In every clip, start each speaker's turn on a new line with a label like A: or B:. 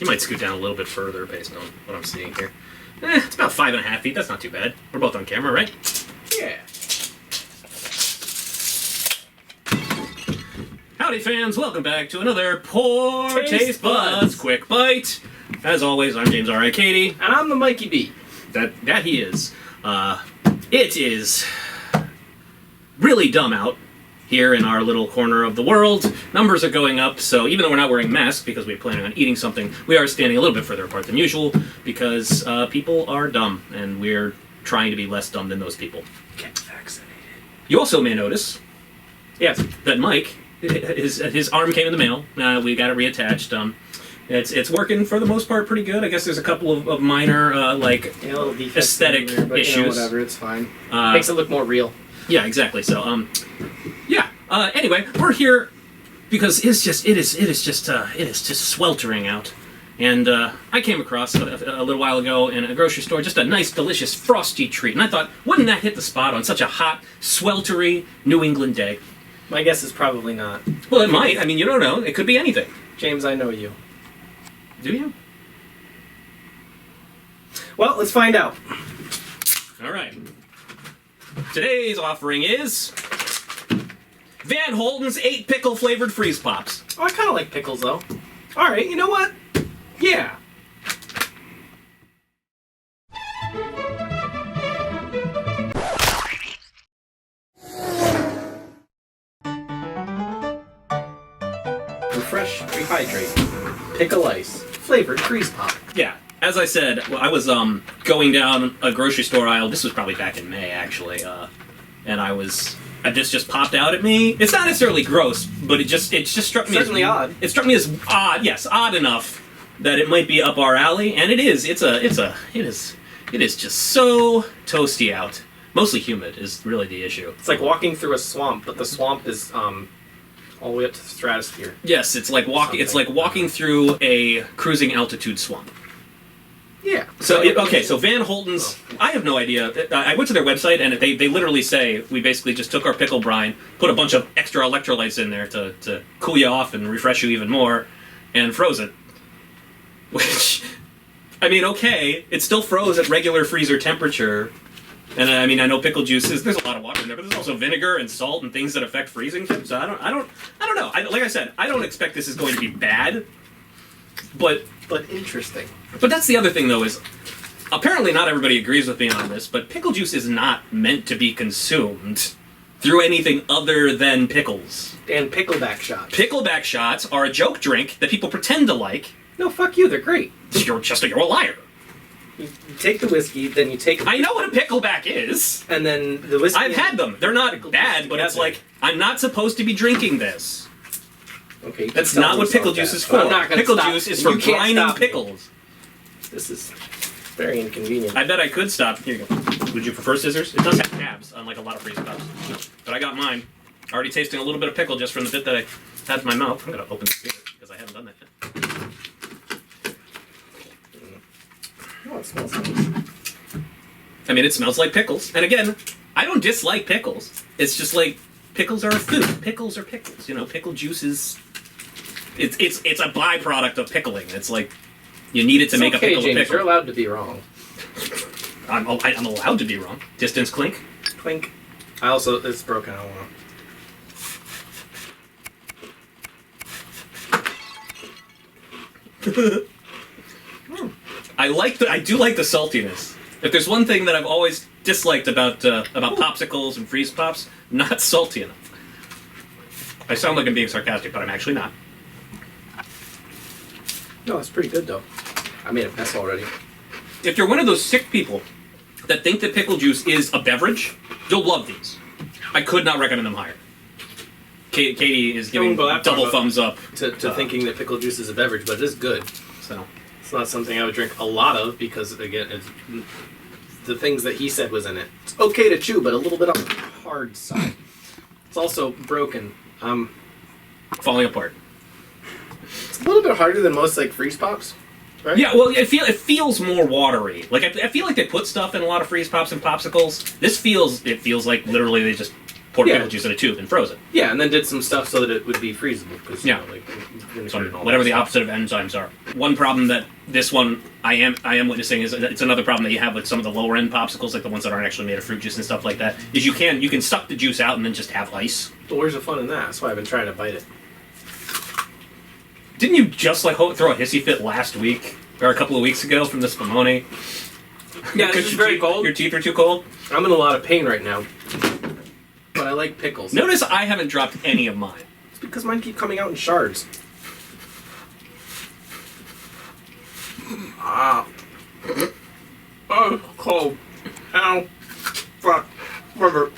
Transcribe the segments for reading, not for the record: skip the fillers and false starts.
A: You might scoot down a little bit further based on what I'm seeing here. It's about 5.5 feet. That's not too bad. We're both on camera, right?
B: Yeah.
A: Howdy, fans. Welcome back to another PoorTasteBuds Quick Bite. As always, I'm James R.I. Katie.
B: And I'm the Mikey B.
A: That he is. It is really dumb out here in our little corner of the world. Numbers are going up, so even though we're not wearing masks because we're planning on eating something, we are standing a little bit further apart than usual because people are dumb, and we're trying to be less dumb than those people.
B: Get vaccinated.
A: You also may notice,
B: Yes,
A: that Mike, his arm came in the mail. We got it reattached. It's working for the most part pretty good. I guess there's a couple of minor aesthetic
B: there, but,
A: issues.
B: Whatever, it's fine. Makes it look more real.
A: Yeah, exactly. So, yeah. Anyway, we're here because it is just sweltering out, and I came across a little while ago in a grocery store just a nice, delicious, frosty treat, and I thought, wouldn't that hit the spot on such a hot, sweltery New England day?
B: My guess is probably not.
A: Well, it might. I mean, you don't know. It could be anything.
B: James, I know you.
A: Do you?
B: Well, let's find out.
A: All right. Today's offering is Van Holten's 8 pickle flavored freeze pops.
B: Oh, I kind of like pickles, though. All right, you know what? Yeah. Refresh, rehydrate. Pickle-Ice. Flavored freeze pop.
A: Yeah. As I said, I was going down a grocery store aisle. This was probably back in May, actually, and this just popped out at me. It's not necessarily gross, but it just struck me
B: Certainly
A: as
B: odd.
A: It struck me as odd. Yes, odd enough that it might be up our alley, and it is. It is just so toasty out. Mostly humid is really the issue.
B: It's like walking through a swamp, but the swamp is all the way up to the stratosphere.
A: Yes, it's like walking through a cruising altitude swamp.
B: Yeah.
A: So so Van Holten's, I have no idea. I went to their website and they literally say we basically just took our pickle brine, put a bunch of extra electrolytes in there to cool you off and refresh you even more, and froze it. Which, I mean, okay, it still froze at regular freezer temperature. And I mean, I know pickle juices. There's a lot of water in there, but there's also vinegar and salt and things that affect freezing temps. So I don't know. Like I said, I don't expect this is going to be bad, but
B: interesting.
A: But that's the other thing, though, is apparently not everybody agrees with me on this, but pickle juice is not meant to be consumed through anything other than pickles.
B: And pickleback shots.
A: Pickleback shots are a joke drink that people pretend to like.
B: No, fuck you. They're great.
A: You're a liar.
B: You take the whiskey, then you take...
A: I know what a pickleback is.
B: And then the whiskey...
A: I've had them. They're not bad, but it's like, I'm not supposed to be drinking this.
B: Okay.
A: That's not what pickle juice is for.
B: I'm not gonna
A: Pickle
B: stop.
A: juice is for brining pickles.
B: This is very inconvenient.
A: I bet I could stop. Here you go. Would you prefer scissors? It does have tabs, unlike a lot of freeze pops. But I got mine. Already tasting a little bit of pickle just from the bit that I had in my mouth. I'm going to open the spigot because I haven't done that yet.
B: Oh, it smells nice.
A: I mean, it smells like pickles. And again, I don't dislike pickles. It's just like, pickles are a food. Pickles are pickles. You know, pickle juice is... It's a byproduct of pickling. It's like, you need it to make a pickle
B: James,
A: a pickle.
B: You're allowed to be wrong.
A: I'm allowed to be wrong. Distance clink.
B: Clink. It's broken. I don't want.
A: I do like the saltiness. If there's one thing that I've always disliked about popsicles and freeze pops, not salty enough. I sound like I'm being sarcastic, but I'm actually not.
B: No, it's pretty good though. I made a mess already.
A: If you're one of those sick people that think that pickle juice is a beverage, you'll love these. I could not recommend them higher. Katie is giving double thumbs up
B: to thinking that pickle juice is a beverage, but it is good.
A: So
B: it's not something I would drink a lot of because, again, it's the things that he said was in it. It's okay to chew, but a little bit on the hard side. It's also broken.
A: Falling apart.
B: It's a little bit harder than most like freeze pops, right?
A: Yeah, well, it feels more watery. Like I feel like they put stuff in a lot of freeze pops and popsicles. It feels like literally they just poured
B: Yeah.
A: pickle juice in a tube and froze it.
B: Yeah, and then did some stuff so that it would be freezable. Because,
A: Yeah. So whatever the opposite of enzymes are. One problem that this one I am witnessing is it's another problem that you have with some of the lower end popsicles, like the ones that aren't actually made of fruit juice and stuff like that. Is you can suck the juice out and then just have ice.
B: Well, where's the fun in that? That's why I've been trying to bite it.
A: Didn't you just like throw a hissy fit last week or a couple of weeks ago from the spumoni?
B: Yeah,
A: Because
B: it's very cold.
A: Your teeth are too cold.
B: I'm in a lot of pain right now. But I like pickles.
A: Notice I haven't dropped any of mine.
B: It's because mine keep coming out in shards. Ah. Oh, cold. Ow. Fuck. River.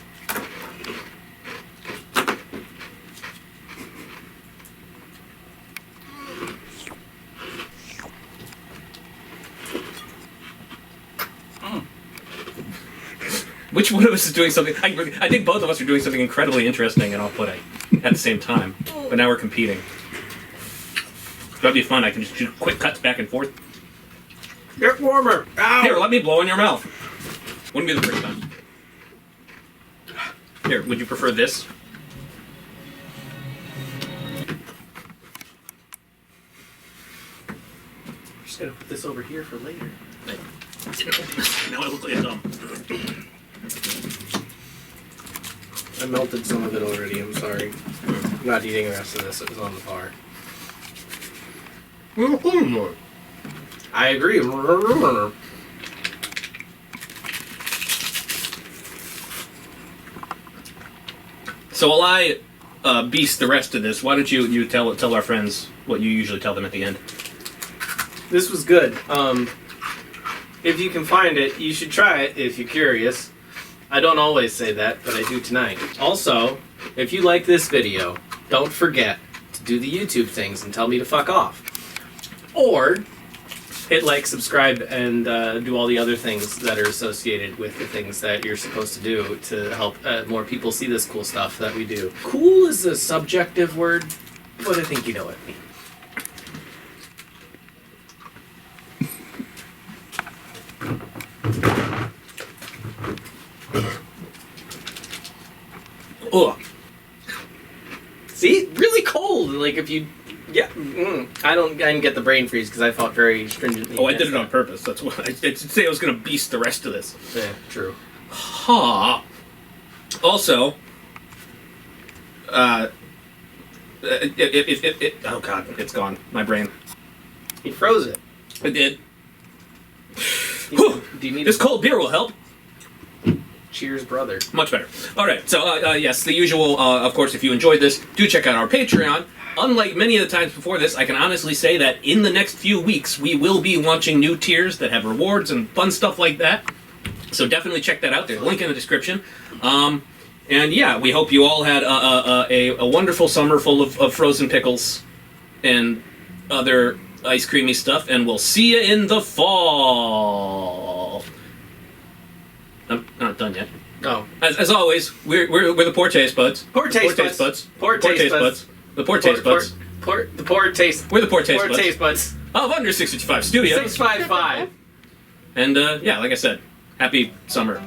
A: Which one of us is doing something? I think both of us are doing something incredibly interesting and off-putting at the same time. But now we're competing. That'd be fun. I can just do quick cuts back and forth.
B: Get warmer. Ow.
A: Here, let me blow in your mouth. Wouldn't be the first time. Here, would you prefer this?
B: I'm just gonna put this over here for later.
A: Now I look like a dumb.
B: I melted some of it already, I'm sorry. I'm not eating the rest of this, it was on the bar. I agree.
A: So while I beast the rest of this, why don't you tell our friends what you usually tell them at the end?
B: This was good. If you can find it, you should try it if you're curious. I don't always say that, but I do tonight. Also, if you like this video, don't forget to do the YouTube things and tell me to fuck off. Or hit like, subscribe, and do all the other things that are associated with the things that you're supposed to do to help more people see this cool stuff that we do. Cool is a subjective word, but I think you know what I mean.
A: Ugh.
B: See, really cold. Like if you, yeah. I didn't get the brain freeze because I felt very stringently.
A: Oh, I did it on purpose. That's why I did say I was going to beast the rest of this.
B: Yeah, true.
A: Ha. Also, oh god, it's gone. My brain.
B: He froze it.
A: It did.
B: Do you need
A: This cold beer will help.
B: Cheers, brother.
A: Much better. All right. So yes, the usual. Of course, if you enjoyed this, do check out our Patreon. Unlike many of the times before this, I can honestly say that in the next few weeks, we will be launching new tiers that have rewards and fun stuff like that. So definitely check that out. There's a link in the description. And yeah, we hope you all had a wonderful summer full of frozen pickles and other ice creamy stuff. And we'll see you in the fall. I'm not done yet.
B: Oh.
A: As always, we're the PoorTasteBuds.
B: PoorTasteBuds.
A: PoorTasteBuds. The PoorTasteBuds.
B: The Poor Taste.
A: We're the PoorTasteBuds.
B: PoorTasteBuds.
A: Of Under 655 Studios.
B: 655.
A: And yeah, like I said, happy summer.